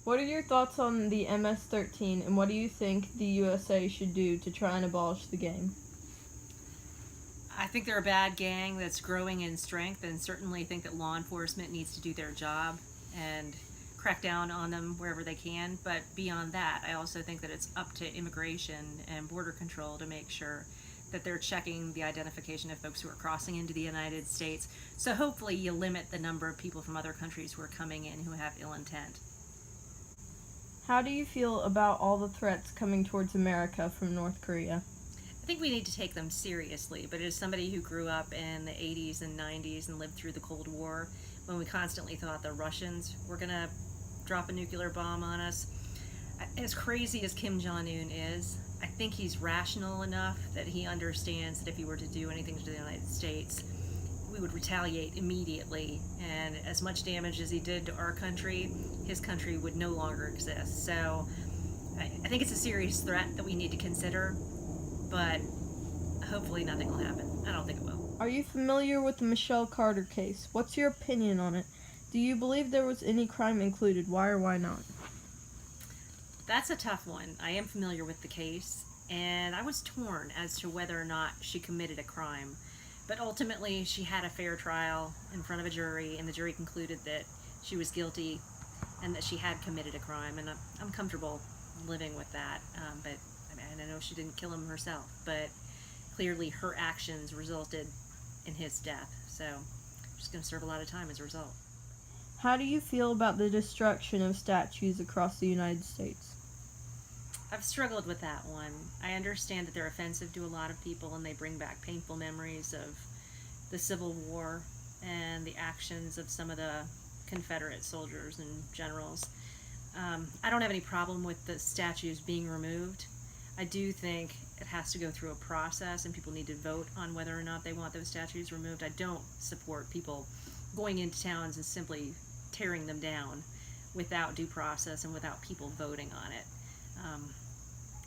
What are your thoughts on the MS-13, and what do you think the USA should do to try and abolish the gang? I think they're a bad gang that's growing in strength, and certainly think that law enforcement needs to do their job and crack down on them wherever they can. But beyond that, I also think that it's up to immigration and border control to make sure that they're checking the identification of folks who are crossing into the United States. So hopefully you limit the number of people from other countries who are coming in who have ill intent. How do you feel about all the threats coming towards America from North Korea? I think we need to take them seriously, but as somebody who grew up in the 80s and 90s and lived through the Cold War, when we constantly thought the Russians were going to drop a nuclear bomb on us, as crazy as Kim Jong-un is, I think he's rational enough that he understands that if he were to do anything to the United States, we would retaliate immediately, and as much damage as he did to our country, his country would no longer exist. So I think it's a serious threat that we need to consider, but hopefully nothing will happen. I don't think it will. Are you familiar with the Michelle Carter case? What's your opinion on it? Do you believe there was any crime included? Why or why not? That's a tough one. I am familiar with the case, and I was torn as to whether or not she committed a crime. But ultimately, she had a fair trial in front of a jury, and the jury concluded that she was guilty and that she had committed a crime, and I'm comfortable living with that. But I mean, I know she didn't kill him herself, but clearly her actions resulted in his death. So she's going to serve a lot of time as a result. How do you feel about the destruction of statues across the United States? I've struggled with that one. I understand that they're offensive to a lot of people and they bring back painful memories of the Civil War and the actions of some of the Confederate soldiers and generals. I don't have any problem with the statues being removed. I do think it has to go through a process and people need to vote on whether or not they want those statues removed. I don't support people going into towns and simply tearing them down without due process and without people voting on it.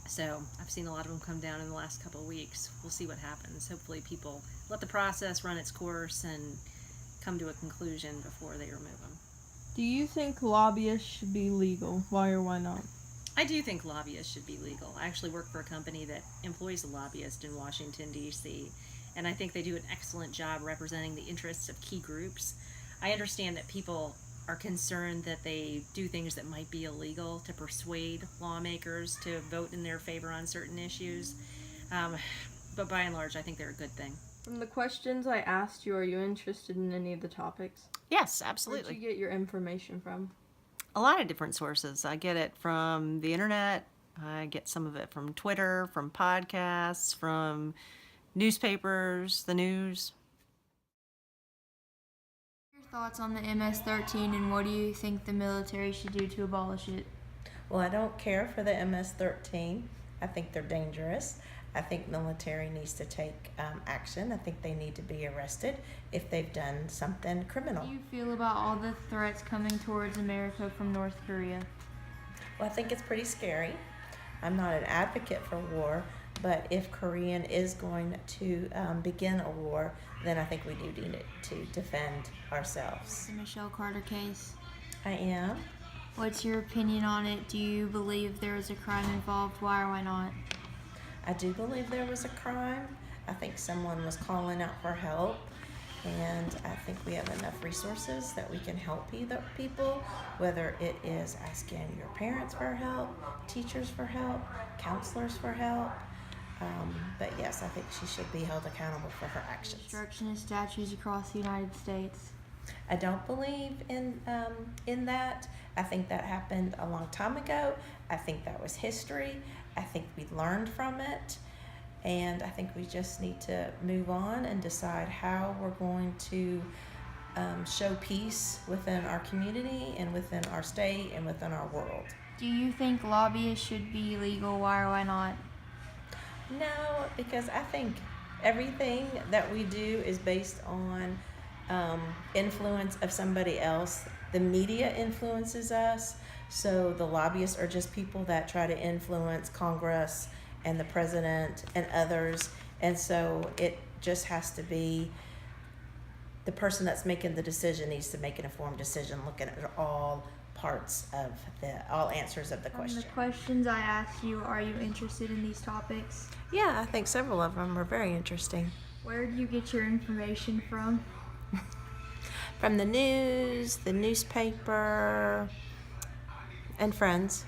So I've seen a lot of them come down in the last couple of weeks. We'll see what happens. Hopefully people let the process run its course and come to a conclusion before they remove them. Do you think lobbyists should be legal? Why or why not? I do think lobbyists should be legal. I actually work for a company that employs a lobbyist in Washington, D.C., and I think they do an excellent job representing the interests of key groups. I understand that people are concerned that they do things that might be illegal to persuade lawmakers to vote in their favor on certain issues. But by and large, I think they're a good thing. From the questions I asked you, are you interested in any of the topics? Yes, Where'd absolutely. you get your information from? A lot of different sources. I get it from the internet. I get some of it from Twitter, from podcasts, from newspapers, the news. Your thoughts on the MS-13 and what do you think the military should do to abolish it? Well, I don't care for the MS-13. I think they're dangerous. I think military needs to take action. I think they need to be arrested if they've done something criminal. How do you feel about all the threats coming towards America from North Korea? Well, I think it's pretty scary. I'm not an advocate for war, but if Korean is going to begin a war, then I think we do need it to defend ourselves. The Michelle Carter case. I am. What's your opinion on it? Do you believe there was a crime involved? Why or why not? I do believe there was a crime. I think someone was calling out for help, and I think we have enough resources that we can help people, whether it is asking your parents for help, teachers for help, counselors for help. But yes, I think she should be held accountable for her actions. Destruction of statues across the United States. I don't believe in that. I think that happened a long time ago. I think that was history. I think we learned from it, and I think we just need to move on and decide how we're going to show peace within our community and within our state and within our world. Do you think lobbyists should be legal? Why or why not? No, because I think everything that we do is based on influence of somebody else. The media influences us, so the lobbyists are just people that try to influence Congress and the president and others, and so it just has to be the person that's making the decision needs to make an informed decision looking at all parts of all answers of the From question. the questions I asked you, are you interested in these topics? Yeah, I think several of them are very interesting. Where do you get your information from? From the news, the newspaper, and friends.